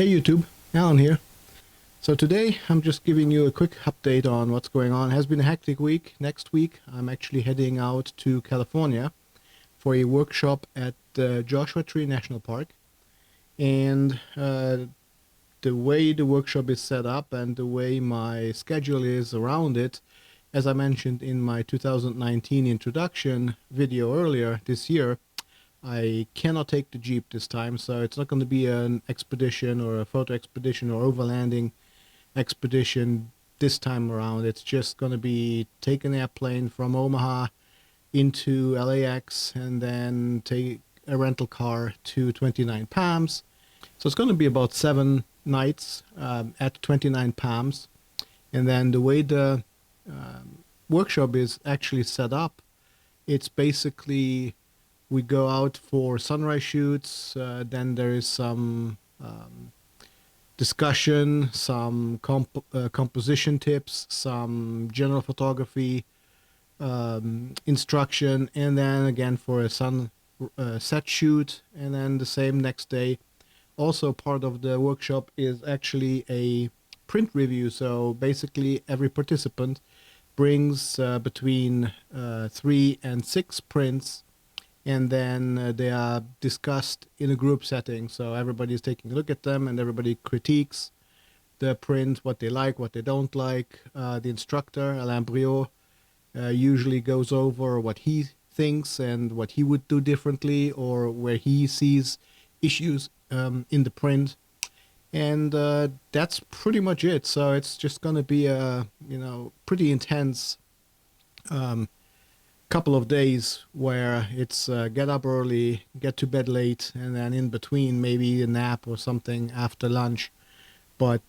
Hey YouTube, Alan here. So today I'm just giving you a quick update on what's going on. It has been a hectic week. Next week I'm actually heading out to California for a workshop at the Joshua Tree National Park. And the way the workshop is set up and the way my schedule is around it, as I mentioned in my 2019 introduction video earlier this year, I cannot take the Jeep this time, so it's not going to be an expedition or a photo expedition or overlanding expedition this time around. It's just going to be take an airplane from Omaha into LAX and then take a rental car to 29 Palms. So it's going to be about 7 nights at 29 Palms. And then the way the workshop is actually set up, it's basically we go out for sunrise shoots, then there is some discussion, some composition tips, some general photography instruction, and then again for a set shoot, and then the same next day. Also part of the workshop is actually a print review, so basically every participant brings between 3 and 6 prints, and then they are discussed in a group setting. So everybody is taking a look at them and everybody critiques the print, what they like, what they don't like. The instructor, Alain Briot, usually goes over what he thinks and what he would do differently or where he sees issues in the print. And that's pretty much it. So it's just going to be a pretty intense couple of days where it's get up early, get to bed late, and then in between maybe a nap or something after lunch. But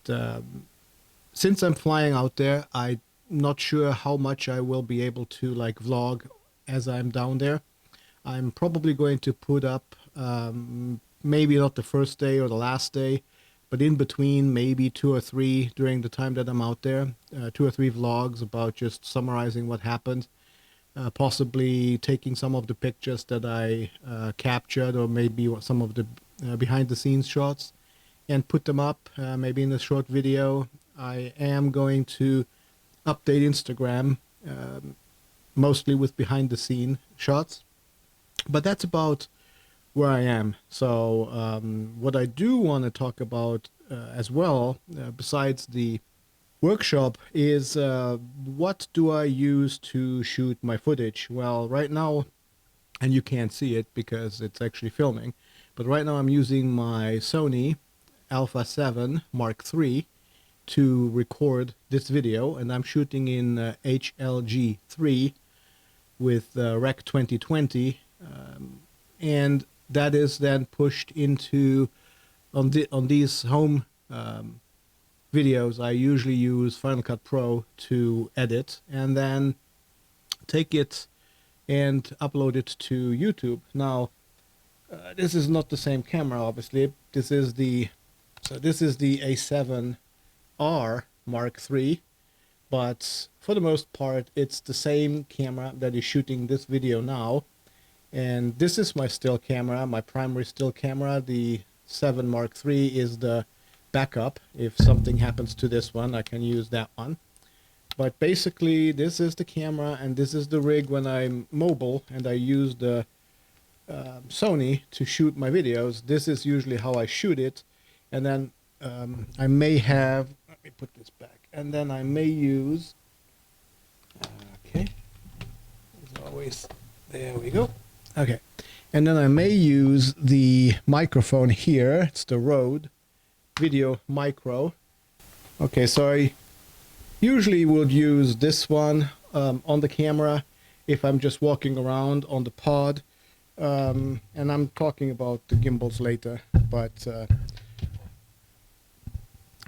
since I'm flying out there, I'm not sure how much I will be able to vlog as I'm down there. I'm probably going to put up maybe not the first day or the last day, but in between maybe 2 or 3 during the time that I'm out there, 2 or 3 vlogs about just summarizing what happened. Possibly taking some of the pictures that I captured, or maybe some of the behind-the-scenes shots, and put them up maybe in a short video. I am going to update Instagram, mostly with behind-the-scene shots, but that's about where I am. So what I do want to talk about as well, besides the workshop, is what do I use to shoot my footage? Well, right now, and you can't see it because it's actually filming, but right now I'm using my Sony Alpha 7 Mark III to record this video, and I'm shooting in HLG3 with Rec 2020, and that is then pushed into on these home videos. I usually use Final Cut Pro to edit and then take it and upload it to YouTube. Now, this is not the same camera, obviously. This is the A7R Mark III, but for the most part, it's the same camera that is shooting this video now. And this is my still camera, my primary still camera. The 7 Mark III is the backup. If something happens to this one, I can use that one. But basically, this is the camera and this is the rig when I'm mobile and I use the Sony to shoot my videos. This is usually how I shoot it. And then I may have, let me put this back, and then I may use, okay, as always, there we go. Okay, and then I may use the microphone here. It's the Rode Video Micro. Okay, so I usually would use this one on the camera if I'm just walking around on the pod, and I'm talking about the gimbals later, but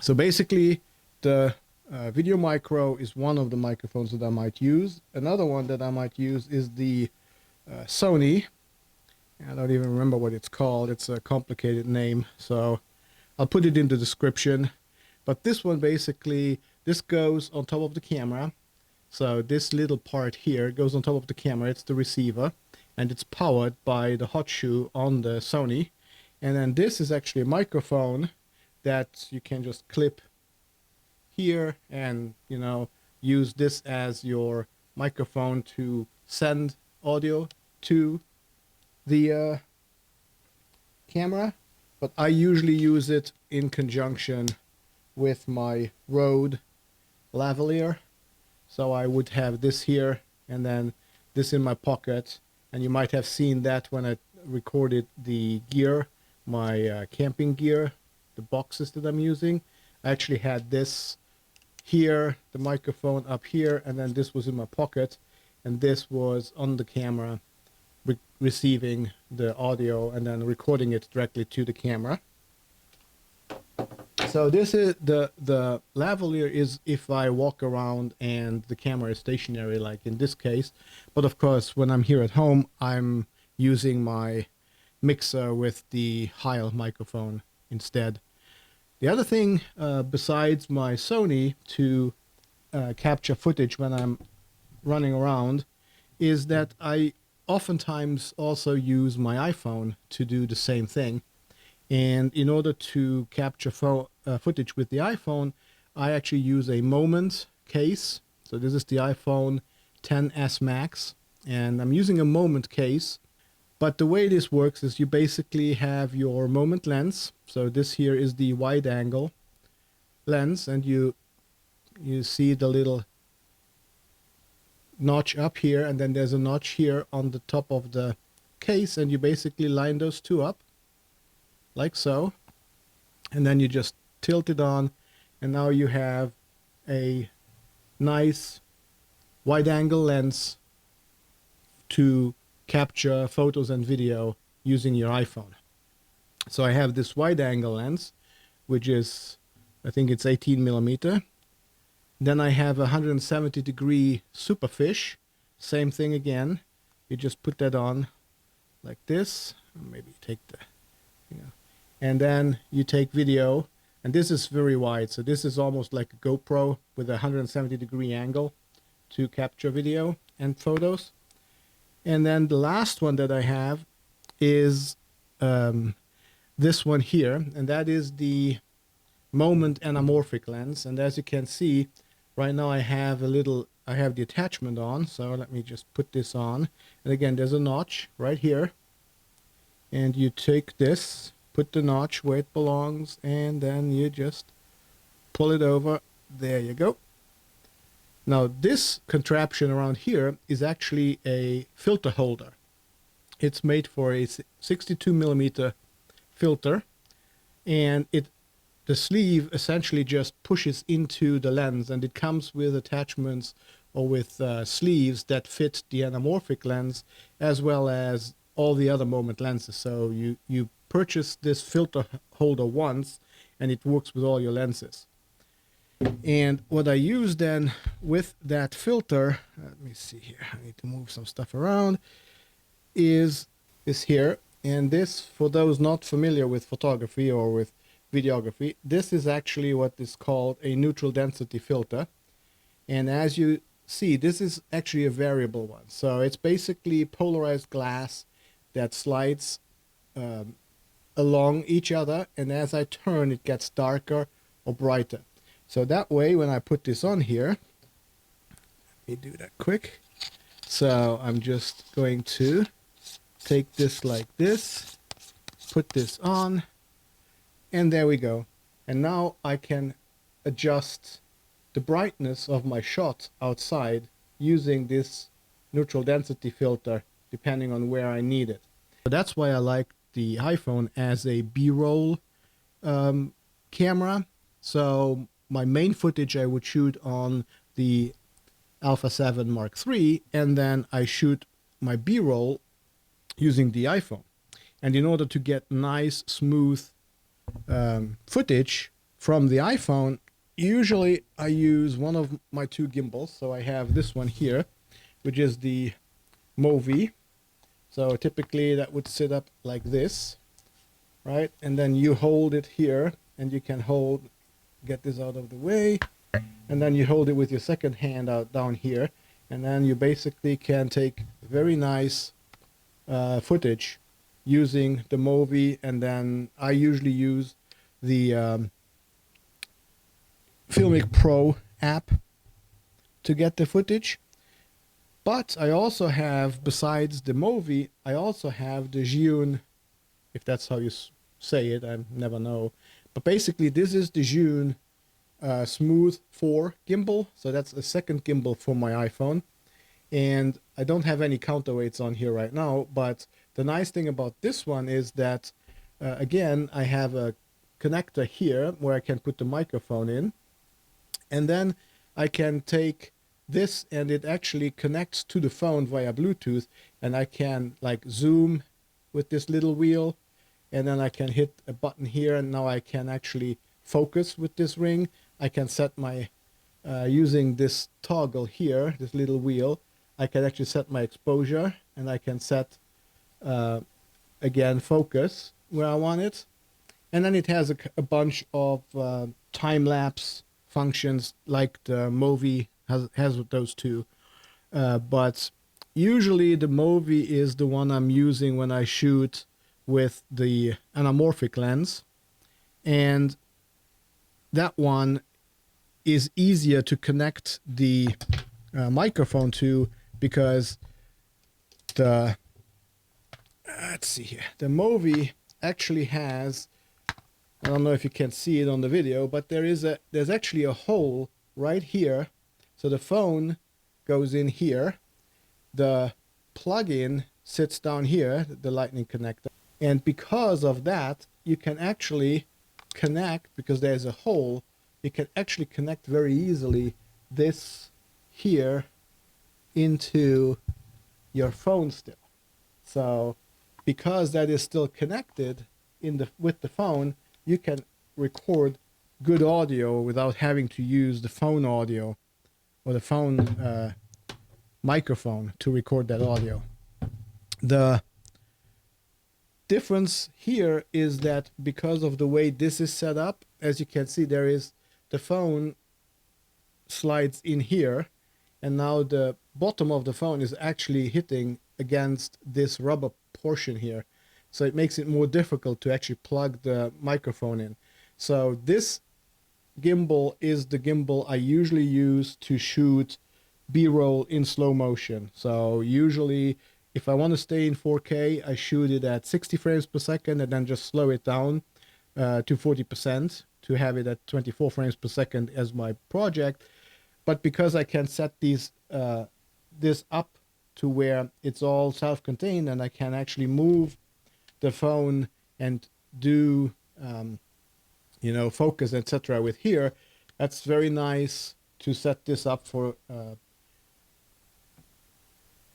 so basically the Video Micro is one of the microphones that I might use. Another one that I might use is the Sony. I don't even remember what it's called. It's a complicated name, so I'll put it in the description. But this one, basically, this goes on top of the camera. So this little part here goes on top of the camera. It's the receiver, and it's powered by the hot shoe on the Sony. And then this is actually a microphone that you can just clip here and, you know, use this as your microphone to send audio to the camera. But I usually use it in conjunction with my Rode lavalier. So I would have this here and then this in my pocket. And you might have seen that when I recorded the gear, my camping gear, the boxes that I'm using. I actually had this here, the microphone up here, and then this was in my pocket, and this was on the camera, receiving the audio and then recording it directly to the camera. So this is the lavalier is if I walk around and the camera is stationary, like in this case. But of course, when I'm here at home, I'm using my mixer with the Heil microphone instead. The other thing, besides my Sony to capture footage when I'm running around, is that I oftentimes also use my iPhone to do the same thing. And in order to capture footage with the iPhone, I actually use a Moment case. So this is the iPhone XS Max, and I'm using a Moment case. But the way this works is you basically have your Moment lens. So this here is the wide angle lens, and you see the little notch up here, and then there's a notch here on the top of the case, and you basically line those two up like so, and then you just tilt it on, and now you have a nice wide angle lens to capture photos and video using your iPhone. So I have this wide angle lens, which is, I think it's 18 millimeter. Then I have a 170 degree superfish. Same thing again. You just put that on like this. Maybe take the, you know, and then you take video. And this is very wide. So this is almost like a GoPro with a 170 degree angle to capture video and photos. And then the last one that I have is this one here, and that is the Moment anamorphic lens. And as you can see, right now I have the attachment on. So let me just put this on. And again, there's a notch right here. And you take this, put the notch where it belongs, and then you just pull it over. There you go. Now this contraption around here is actually a filter holder. It's made for a 62 millimeter filter, and the sleeve essentially just pushes into the lens, and it comes with attachments or with sleeves that fit the anamorphic lens as well as all the other Moment lenses. So you purchase this filter holder once, and it works with all your lenses. And what I use then with that filter, let me see here, I need to move some stuff around, is this here. And this, for those not familiar with photography or with videography, this is actually what is called a neutral density filter. And as you see, this is actually a variable one. So it's basically polarized glass that slides along each other, and as I turn, it gets darker or brighter. So that way, when I put this on here, let me do that quick. So I'm just going to take this like this, put this on, and there we go. And now I can adjust the brightness of my shot outside using this neutral density filter, depending on where I need it. So that's why I like the iPhone as a B-roll camera. So my main footage I would shoot on the Alpha 7 Mark III, and then I shoot my B-roll using the iPhone. And in order to get nice, smooth footage from the iPhone, usually I use one of my two gimbals. So I have this one here, which is the Movi. So typically that would sit up like this, right? And then you hold it here, and you can get this out of the way, and then you hold it with your second hand out down here, and then you basically can take very nice footage using the Movi. And then I usually use the Filmic Pro app to get the footage. But I also have, besides the Movi, I also have the Zhiyun, if that's how you say it, I never know. But basically, this is the Zhiyun Smooth 4 gimbal. So that's a second gimbal for my iPhone. And I don't have any counterweights on here right now. But the nice thing about this one is that, again, I have a connector here where I can put the microphone in. And then I can take this and it actually connects to the phone via Bluetooth, and I can like zoom with this little wheel, and then I can hit a button here, and now I can actually focus with this ring. I can set my using this toggle here, this little wheel, I can actually set my exposure, and I can set again focus where I want it. And then it has a bunch of time-lapse functions like the Movi has with those two. But usually the Movi is the one I'm using when I shoot with the anamorphic lens. And that one is easier to connect the microphone to because the, let's see here, the Movi actually has, I don't know if you can see it on the video, but there's actually a hole right here. So the phone goes in here, the plug-in sits down here, the lightning connector. And because of that, you can actually connect, because there's a hole, you can actually connect very easily this here into your phone still. So because that is still connected with the phone, you can record good audio without having to use the phone audio or the phone microphone to record that audio. The difference here is that because of the way this is set up, as you can see, there is the phone slides in here, and now the bottom of the phone is actually hitting against this rubber portion here. So it makes it more difficult to actually plug the microphone in. So this gimbal is the gimbal I usually use to shoot B-roll in slow motion. So usually if I want to stay in 4K, I shoot it at 60 frames per second and then just slow it down to 40% to have it at 24 frames per second as my project. But because I can set these this up to where it's all self-contained and I can actually move the phone and do focus, etc. with here, that's very nice to set this up for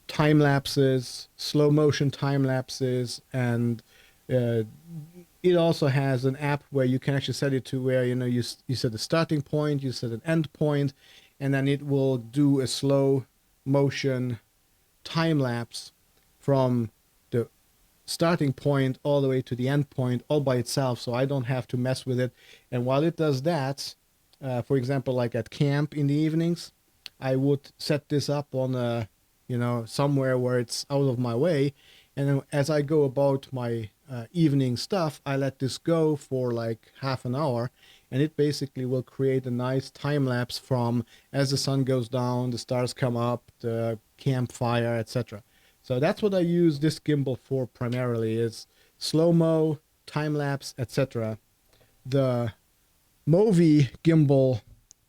time lapses, slow motion time lapses, and it also has an app where you can actually set it to where you set a starting point, you set an end point, and then it will do a slow motion time lapse from the starting point all the way to the end point all by itself, so I don't have to mess with it. And while it does that, for example, like at camp in the evenings, I would set this up on a somewhere where it's out of my way, and then as I go about my evening stuff, I let this go for like half an hour, and it basically will create a nice time lapse from as the sun goes down, the stars come up, the campfire, etc. So that's what I use this gimbal for primarily, is slow-mo, time-lapse, etc. The Movi gimbal,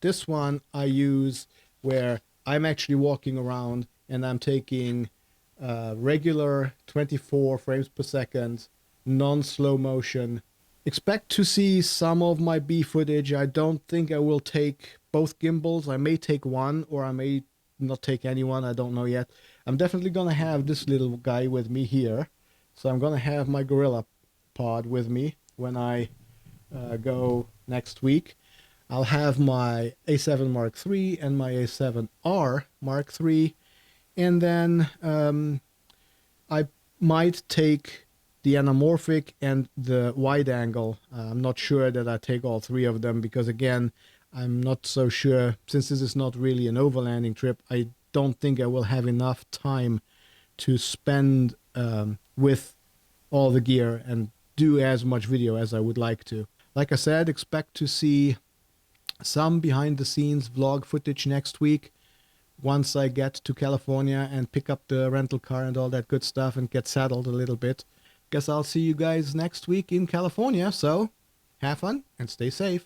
this one I use where I'm actually walking around and I'm taking regular 24 frames per second, non-slow motion. Expect to see some of my B footage. I don't think I will take both gimbals. I may take one, or I may not take anyone. I don't know yet. I'm definitely gonna have this little guy with me here, so I'm gonna have my Gorilla Pod with me when I go next week. I'll have my A7 Mark III and my A7R Mark III, and then I might take the anamorphic and the wide angle. I'm not sure that I take all three of them because, again, I'm not so sure, since this is not really an overlanding trip, I don't think I will have enough time to spend with all the gear and do as much video as I would like to. Like I said, expect to see some behind the scenes vlog footage next week once I get to California and pick up the rental car and all that good stuff and get settled a little bit. Guess I'll see you guys next week in California. So have fun and stay safe.